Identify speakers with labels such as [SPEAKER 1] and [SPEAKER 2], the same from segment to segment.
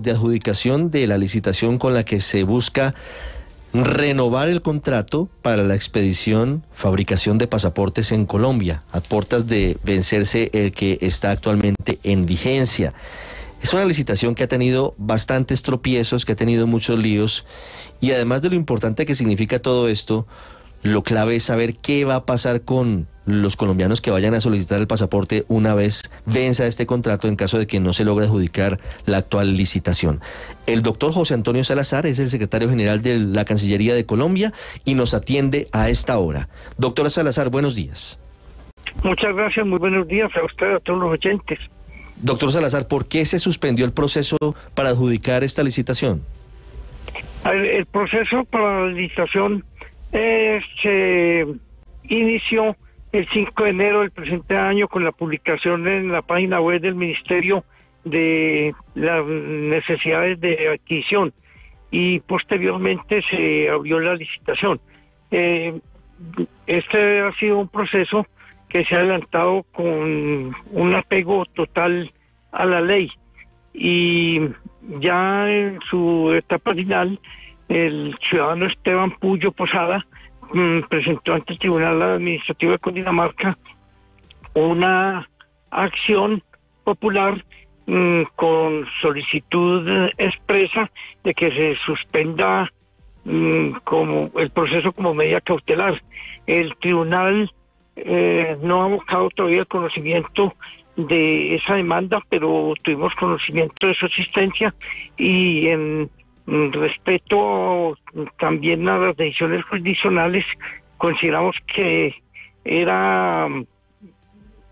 [SPEAKER 1] de adjudicación de la licitación con la que se busca renovar el contrato para la expedición, fabricación de pasaportes en Colombia, a puertas de vencerse el que está actualmente en vigencia. Es una licitación que ha tenido bastantes tropiezos, que ha tenido muchos líos, y además de lo importante que significa todo esto, lo clave es saber qué va a pasar con los colombianos que vayan a solicitar el pasaporte una vez venza este contrato en caso de que no se logre adjudicar la actual licitación. El doctor José Antonio Salazar es el secretario general de la Cancillería de Colombia y nos atiende a esta hora. Doctora Salazar, buenos días.
[SPEAKER 2] Muchas gracias, muy buenos días a usted, a todos los oyentes.
[SPEAKER 1] Doctor Salazar, ¿por qué se suspendió el proceso para adjudicar esta licitación?
[SPEAKER 2] El proceso para la licitación se inició el 5 de enero del presente año con la publicación en la página web del Ministerio de las necesidades de adquisición y posteriormente se abrió la licitación. Este ha sido un proceso que se ha adelantado con un apego total a la ley y ya en su etapa final el ciudadano Esteban Puyo Posada presentó ante el Tribunal Administrativo de Cundinamarca una acción popular con solicitud expresa de que se suspenda como el proceso como medida cautelar. El tribunal no ha buscado todavía el conocimiento de esa demanda, pero tuvimos conocimiento de su existencia y en respeto también a las decisiones jurisdiccionales, consideramos que era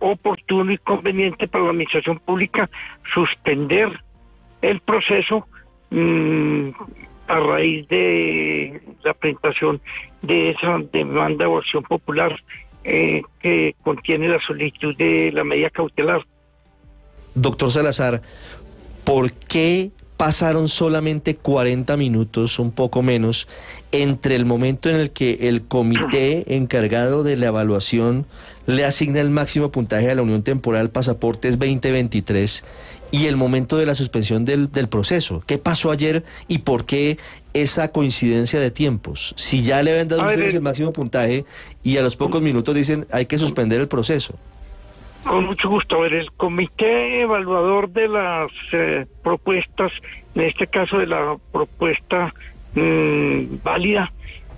[SPEAKER 2] oportuno y conveniente para la administración pública suspender el proceso a raíz de la presentación de esa demanda o acción popular que contiene la solicitud de la medida cautelar.
[SPEAKER 1] Doctor Salazar, ¿por qué pasaron solamente 40 minutos, un poco menos, entre el momento en el que el comité encargado de la evaluación le asigna el máximo puntaje a la Unión Temporal Pasaportes 2023 y el momento de la suspensión del proceso? ¿Qué pasó ayer y por qué esa coincidencia de tiempos? Si ya le habían dado ustedes el máximo puntaje y a los pocos minutos dicen hay que suspender el proceso.
[SPEAKER 2] Con mucho gusto. A ver, el comité evaluador de las propuestas, en este caso de la propuesta válida,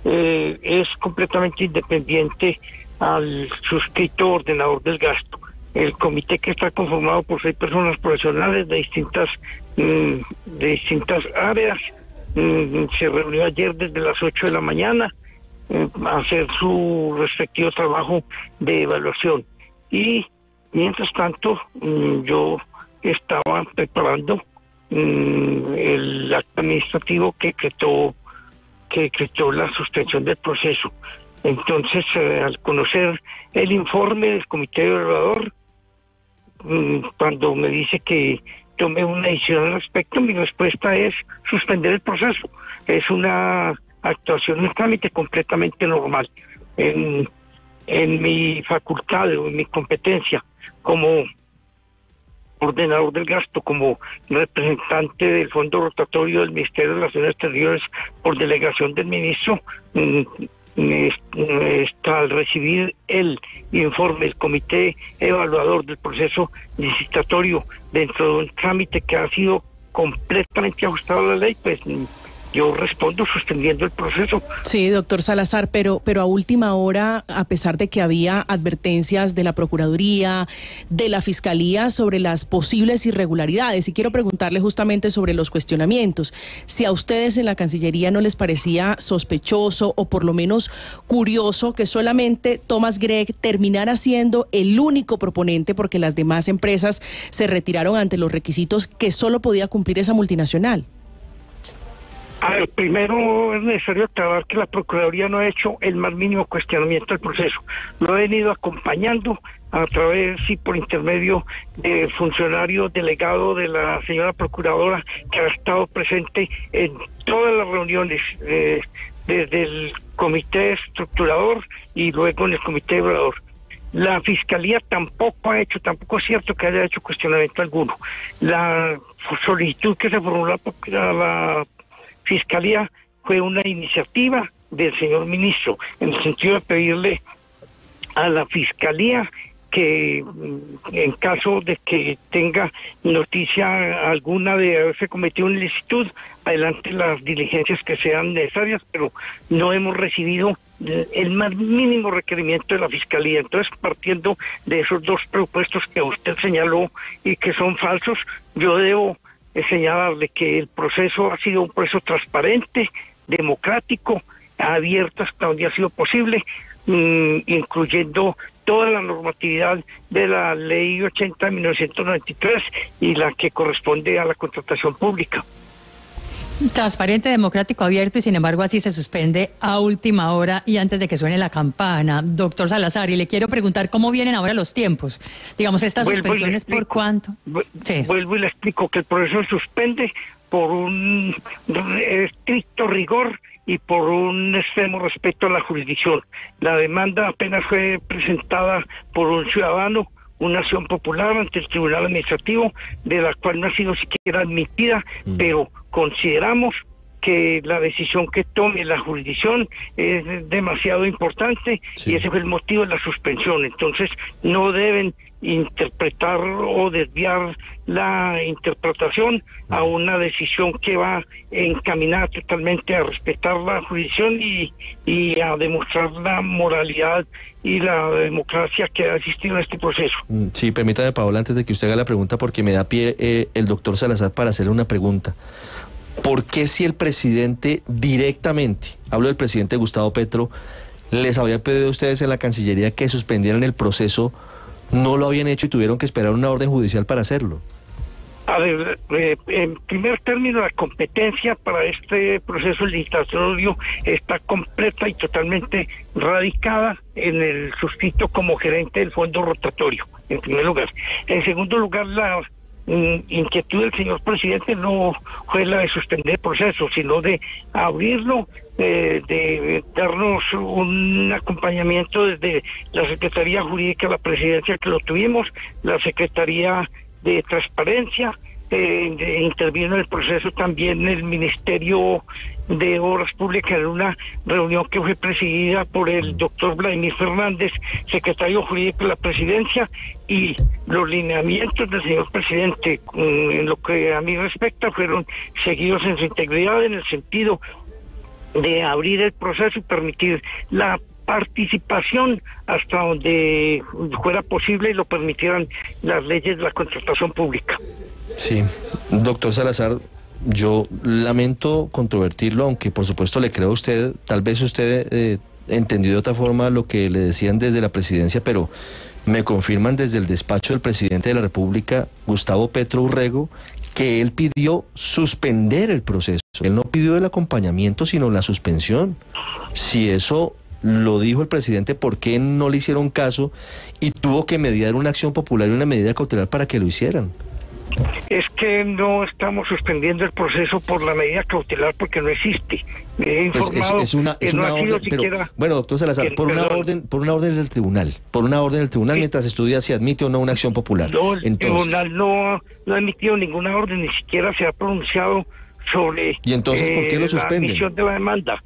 [SPEAKER 2] es completamente independiente al suscrito ordenador del gasto. El comité, que está conformado por 6 personas profesionales de distintas áreas, se reunió ayer desde las 8 de la mañana a hacer su respectivo trabajo de evaluación. Y mientras tanto, yo estaba preparando el acto administrativo que decretó la suspensión del proceso. Entonces, al conocer el informe del comité evaluador, cuando me dice que tome una decisión al respecto, mi respuesta es suspender el proceso. Es una actuación, un trámite completamente normal. En mi facultad o en mi competencia como ordenador del gasto, como representante del Fondo Rotatorio del Ministerio de Relaciones Exteriores por delegación del ministro, al recibir el informe del comité evaluador del proceso licitatorio dentro de un trámite que ha sido completamente ajustado a la ley, pues yo respondo suspendiendo el proceso.
[SPEAKER 3] Sí, doctor Salazar, pero a última hora, a pesar de que había advertencias de la Procuraduría, de la Fiscalía sobre las posibles irregularidades, y quiero preguntarle justamente sobre los cuestionamientos, si a ustedes en la Cancillería no les parecía sospechoso o por lo menos curioso que solamente Thomas Gregg terminara siendo el único proponente porque las demás empresas se retiraron ante los requisitos que solo podía cumplir esa multinacional.
[SPEAKER 2] A ver, primero es necesario aclarar que la Procuraduría no ha hecho el más mínimo cuestionamiento del proceso. Lo ha venido acompañando a través y por intermedio de funcionario delegado de la señora Procuradora, que ha estado presente en todas las reuniones, desde el comité estructurador y luego en el comité evaluador. La Fiscalía tampoco es cierto que haya hecho cuestionamiento alguno. La solicitud que se formuló a la Fiscalía fue una iniciativa del señor ministro, en el sentido de pedirle a la Fiscalía que en caso de que tenga noticia alguna de haberse cometido una ilicitud, adelante las diligencias que sean necesarias, pero no hemos recibido el más mínimo requerimiento de la Fiscalía. Entonces, partiendo de esos dos propuestos que usted señaló y que son falsos, yo debo señalarle que el proceso ha sido un proceso transparente, democrático, abierto hasta donde ha sido posible, incluyendo toda la normatividad de la Ley 80 de 1993 y la que corresponde a la contratación pública.
[SPEAKER 4] Transparente, democrático, abierto, y sin embargo así se suspende a última hora y antes de que suene la campana. Doctor Salazar, y le quiero preguntar cómo vienen ahora los tiempos. Digamos, estas suspensiones, ¿por cuánto?
[SPEAKER 2] Sí. Vuelvo y le explico que el proceso se suspende por un estricto rigor y por un extremo respeto a la jurisdicción. La demanda apenas fue presentada por un ciudadano, una acción popular ante el Tribunal Administrativo, de la cual no ha sido siquiera admitida, pero consideramos que la decisión que tome la jurisdicción es demasiado importante, y ese fue el motivo de la suspensión. Entonces, no deben interpretar o desviar la interpretación a una decisión que va encaminada totalmente a respetar la jurisdicción y a demostrar la moralidad y la democracia que ha existido en este proceso.
[SPEAKER 1] Sí, permítame, Paola, antes de que usted haga la pregunta, porque me da pie el doctor Salazar para hacerle una pregunta. ¿Por qué, si el presidente directamente, hablo del presidente Gustavo Petro, les había pedido a ustedes en la Cancillería que suspendieran el proceso, no lo habían hecho y tuvieron que esperar una orden judicial para hacerlo?
[SPEAKER 2] A ver, en primer término, la competencia para este proceso licitatorio está completa y totalmente radicada en el suscrito como gerente del fondo rotatorio, en primer lugar. En segundo lugar, la inquietud del señor presidente no fue la de suspender el proceso, sino de abrirlo, de darnos un acompañamiento desde la Secretaría Jurídica de la Presidencia, que lo tuvimos, la Secretaría de Transparencia, intervino en el proceso también el Ministerio de Obras Públicas en una reunión que fue presidida por el doctor Vladimir Fernández, secretario jurídico de la Presidencia, y los lineamientos del señor presidente, en lo que a mí respecta, fueron seguidos en su integridad, en el sentido de abrir el proceso y permitir la participación hasta donde fuera posible y lo permitieran las leyes de la contratación pública.
[SPEAKER 1] Sí, doctor Salazar, yo lamento controvertirlo, aunque por supuesto le creo a usted. Tal vez usted entendió de otra forma lo que le decían desde la presidencia, pero me confirman desde el despacho del presidente de la República, Gustavo Petro Urrego, que él pidió suspender el proceso. Él no pidió el acompañamiento, sino la suspensión. Si eso lo dijo el presidente, ¿por qué no le hicieron caso y tuvo que mediar una acción popular y una medida cautelar para que lo hicieran?
[SPEAKER 2] Es que no estamos suspendiendo el proceso por la medida cautelar, porque no existe. Me he informado
[SPEAKER 1] es una orden, pero, bueno, doctor Salazar, por una orden del tribunal, mientras estudia si admite o no una acción popular.
[SPEAKER 2] No, el tribunal no ha emitido ninguna orden, ni siquiera se ha pronunciado sobre
[SPEAKER 1] ¿y entonces por qué lo suspenden?
[SPEAKER 2] La admisión de la demanda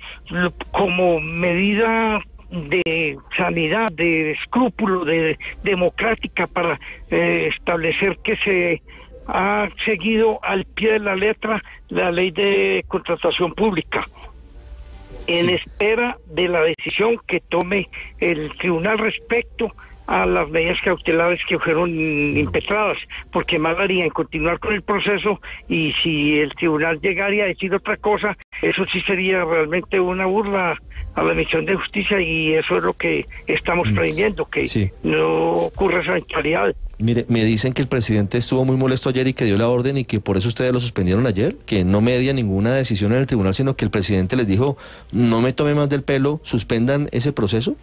[SPEAKER 2] como medida de sanidad, de escrúpulo, de democrática, para establecer que se ha seguido al pie de la letra la ley de contratación pública, en espera de la decisión que tome el tribunal respecto a las medidas cautelares que fueron impetradas, porque mal haría en continuar con el proceso, y si el tribunal llegara a decir otra cosa, eso sí sería realmente una burla a la emisión de justicia, y eso es lo que estamos previendo, que no ocurra esa eventualidad.
[SPEAKER 1] Mire, me dicen que el presidente estuvo muy molesto ayer y que dio la orden y que por eso ustedes lo suspendieron ayer, que no media ninguna decisión en el tribunal, sino que el presidente les dijo, no me tome más del pelo, suspendan ese proceso.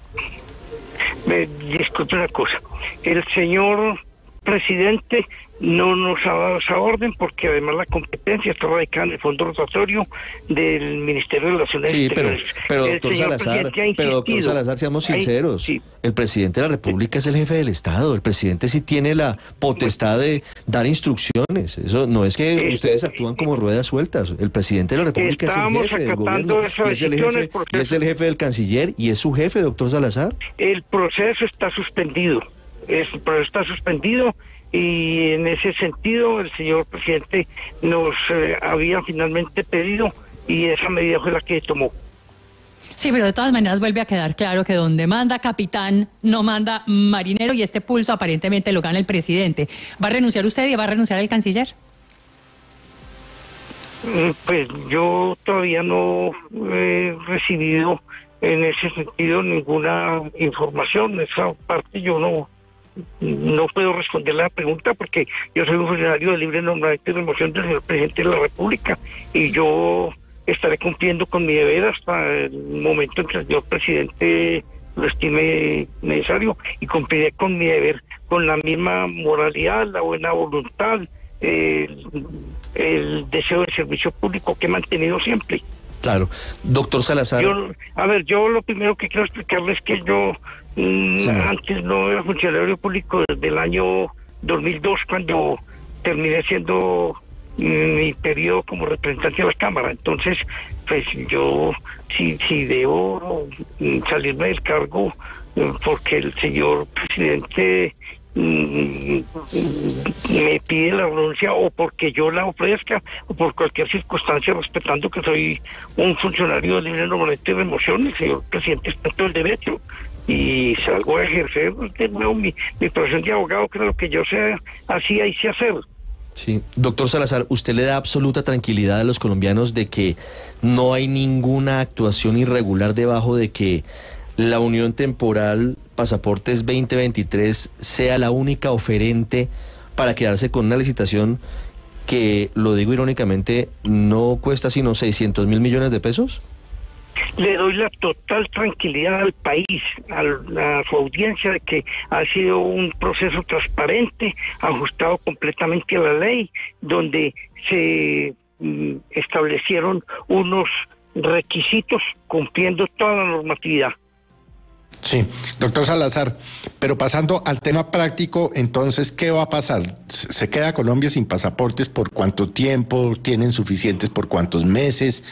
[SPEAKER 2] Disculpe una cosa, el señor presidente no nos ha dado esa orden, porque además la competencia está radicada en el fondo rotatorio del Ministerio de Relaciones Exteriores.
[SPEAKER 1] Pero doctor Salazar, seamos sinceros, sí. El presidente de la República es el jefe del Estado, el presidente sí tiene la potestad de dar instrucciones, eso no es que ustedes actúan como ruedas sueltas, el presidente de la República es el jefe del gobierno, es el jefe del canciller y es su jefe, doctor Salazar.
[SPEAKER 2] El proceso está suspendido, y en ese sentido el señor presidente nos había finalmente pedido y esa medida fue la que tomó.
[SPEAKER 4] Sí, pero de todas maneras vuelve a quedar claro que donde manda capitán no manda marinero y este pulso aparentemente lo gana el presidente. ¿Va a renunciar usted y va a renunciar el canciller?
[SPEAKER 2] Pues yo todavía no he recibido en ese sentido ninguna información. Esa parte yo no puedo responder la pregunta porque yo soy un funcionario de libre nombramiento y remoción del señor presidente de la República y yo estaré cumpliendo con mi deber hasta el momento en que el señor presidente lo estime necesario y cumpliré con mi deber con la misma moralidad, la buena voluntad, el deseo de servicio público que he mantenido siempre.
[SPEAKER 1] Claro. Doctor Salazar.
[SPEAKER 2] Yo lo primero que quiero explicarles es que yo antes no era funcionario público desde el año 2002, cuando terminé siendo mi periodo como representante de la Cámara. Entonces, pues yo si debo salirme del cargo porque el señor presidente me pide la renuncia o porque yo la ofrezca o por cualquier circunstancia, respetando que soy un funcionario de libre nombramiento y remoción, el señor presidente está en todo el derecho y salgo a ejercer de nuevo mi profesión de abogado, que es lo que yo hacía y sé hacer.
[SPEAKER 1] Sí, doctor Salazar, ¿usted le da absoluta tranquilidad a los colombianos de que no hay ninguna actuación irregular debajo de que la Unión Temporal Pasaportes 2023 sea la única oferente para quedarse con una licitación que, lo digo irónicamente, no cuesta sino 600 mil millones de pesos?
[SPEAKER 2] Le doy la total tranquilidad al país, a su audiencia, de que ha sido un proceso transparente, ajustado completamente a la ley, donde se establecieron unos requisitos cumpliendo toda la normatividad.
[SPEAKER 5] Sí, doctor Salazar, pero pasando al tema práctico, entonces, ¿qué va a pasar? ¿Se queda Colombia sin pasaportes por cuánto tiempo? ¿Tienen suficientes por cuántos meses?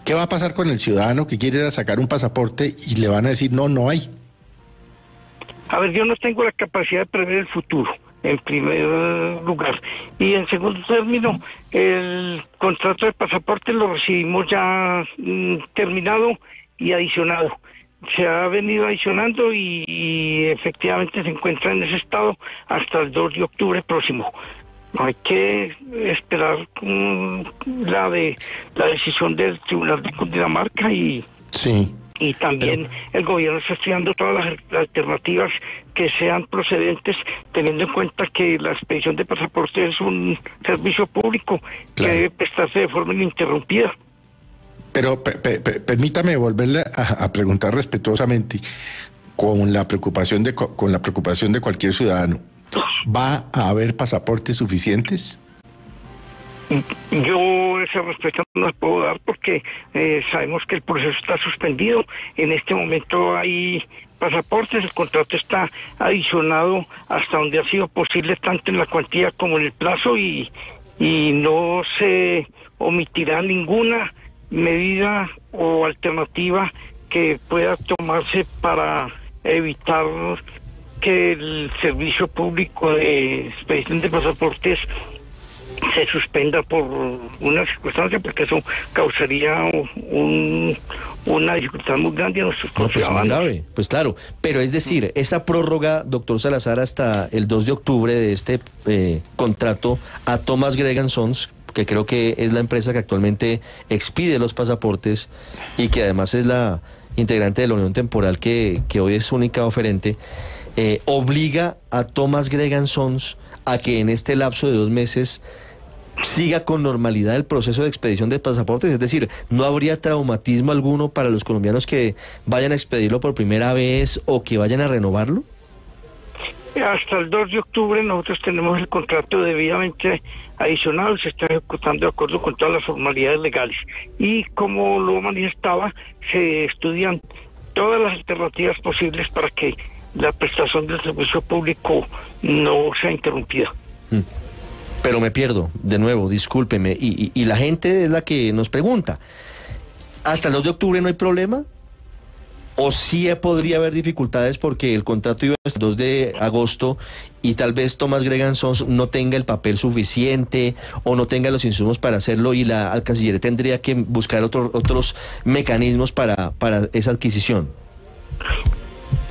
[SPEAKER 5] ¿Qué va a pasar con el ciudadano que quiere ir a sacar un pasaporte y le van a decir no hay?
[SPEAKER 2] A ver, yo no tengo la capacidad de prever el futuro, en primer lugar. Y en segundo término, el contrato de pasaporte lo recibimos ya terminado y adicionado. Se ha venido adicionando y efectivamente se encuentra en ese estado hasta el 2 de octubre próximo. Hay que esperar la decisión del Tribunal de Cundinamarca y también el gobierno está estudiando todas las alternativas que sean procedentes, teniendo en cuenta que la expedición de pasaportes es un servicio público que debe prestarse de forma ininterrumpida.
[SPEAKER 5] Pero permítame volverle a preguntar respetuosamente, con la preocupación de cualquier ciudadano, ¿va a haber pasaportes suficientes?
[SPEAKER 2] Yo esa respuesta no la puedo dar porque sabemos que el proceso está suspendido. En este momento hay pasaportes, el contrato está adicionado hasta donde ha sido posible, tanto en la cuantía como en el plazo, y no se omitirá ninguna medida o alternativa que pueda tomarse para evitar que el servicio público de expedición de pasaportes se suspenda por una circunstancia, porque eso causaría una dificultad muy grande a nuestros ciudadanos.
[SPEAKER 1] Pues claro, pero es decir, esa prórroga, doctor Salazar, hasta el 2 de octubre de este contrato a Thomas Gregan Sons, que creo que es la empresa que actualmente expide los pasaportes y que además es la integrante de la Unión Temporal que hoy es única oferente, obliga a Thomas Gregan Sons a que en este lapso de 2 meses siga con normalidad el proceso de expedición de pasaportes, es decir, ¿no habría traumatismo alguno para los colombianos que vayan a expedirlo por primera vez o que vayan a renovarlo?
[SPEAKER 2] Hasta el 2 de octubre nosotros tenemos el contrato debidamente adicionado y se está ejecutando de acuerdo con todas las formalidades legales. Y como lo manifestaba, se estudian todas las alternativas posibles para que la prestación del servicio público no sea interrumpida.
[SPEAKER 1] Pero me pierdo, de nuevo, discúlpeme, y la gente es la que nos pregunta, ¿hasta el 2 de octubre no hay problema? ¿O sí podría haber dificultades porque el contrato iba hasta el 2 de agosto y tal vez Thomas Gregan Sons no tenga el papel suficiente o no tenga los insumos para hacerlo y la Cancillería tendría que buscar otros mecanismos para esa adquisición?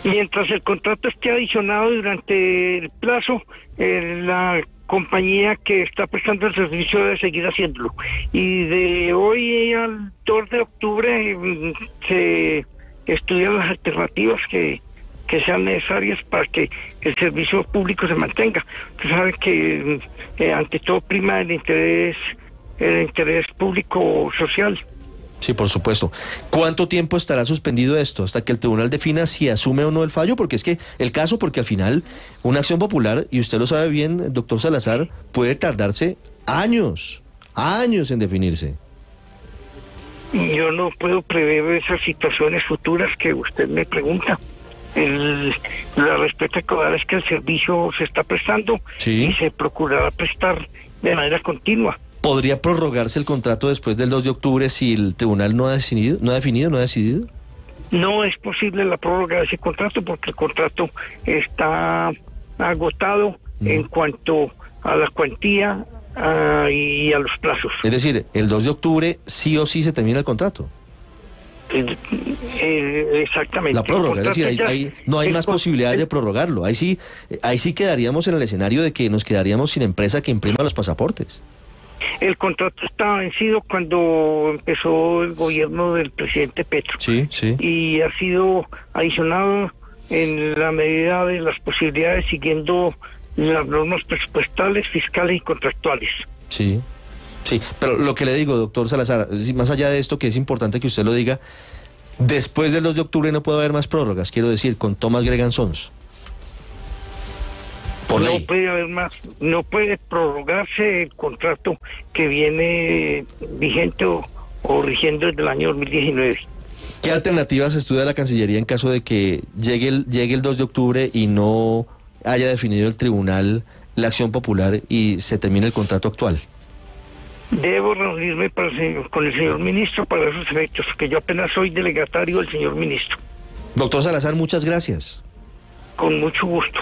[SPEAKER 2] Mientras el contrato esté adicionado durante el plazo, la compañía que está prestando el servicio debe seguir haciéndolo. Y de hoy al 2 de octubre se estudian las alternativas que sean necesarias para que el servicio público se mantenga. Usted sabe que ante todo prima el interés público social.
[SPEAKER 1] Sí, por supuesto. ¿Cuánto tiempo estará suspendido esto? ¿Hasta que el tribunal defina si asume o no el fallo? Porque es que porque al final una acción popular, y usted lo sabe bien, doctor Salazar, puede tardarse años en definirse.
[SPEAKER 2] Yo no puedo prever esas situaciones futuras que usted me pregunta. La respuesta que voy a dar es que el servicio se está prestando,
[SPEAKER 1] ¿sí?,
[SPEAKER 2] y se procurará prestar de manera continua.
[SPEAKER 1] ¿Podría prorrogarse el contrato después del 2 de octubre si el tribunal no ha decidido? No
[SPEAKER 2] es posible la prórroga de ese contrato porque el contrato está agotado en cuanto a la cuantía y a los plazos.
[SPEAKER 1] Es decir, el 2 de octubre sí o sí se termina el contrato.
[SPEAKER 2] Exactamente.
[SPEAKER 1] La prórroga, es decir, ahí no hay más posibilidades de prorrogarlo. Ahí sí quedaríamos en el escenario de que nos quedaríamos sin empresa que imprima los pasaportes.
[SPEAKER 2] El contrato estaba vencido cuando empezó el gobierno del presidente Petro.
[SPEAKER 1] Sí.
[SPEAKER 2] Y ha sido adicionado en la medida de las posibilidades siguiendo las normas presupuestales, fiscales y contractuales.
[SPEAKER 1] Sí, pero lo que le digo, doctor Salazar, más allá de esto, que es importante que usted lo diga, después del 2 de octubre no puede haber más prórrogas, quiero decir, con Thomas Gregan Sons.
[SPEAKER 2] No puede haber más, no puede prorrogarse el contrato que viene vigente o rigiendo desde el año 2019.
[SPEAKER 1] ¿Qué alternativas estudia la Cancillería en caso de que llegue el 2 de octubre y no haya definido el tribunal la acción popular y se termine el contrato actual?
[SPEAKER 2] Debo reunirme con el señor ministro para esos efectos, que yo apenas soy delegatario del señor ministro.
[SPEAKER 1] Doctor Salazar, muchas gracias.
[SPEAKER 2] Con mucho gusto.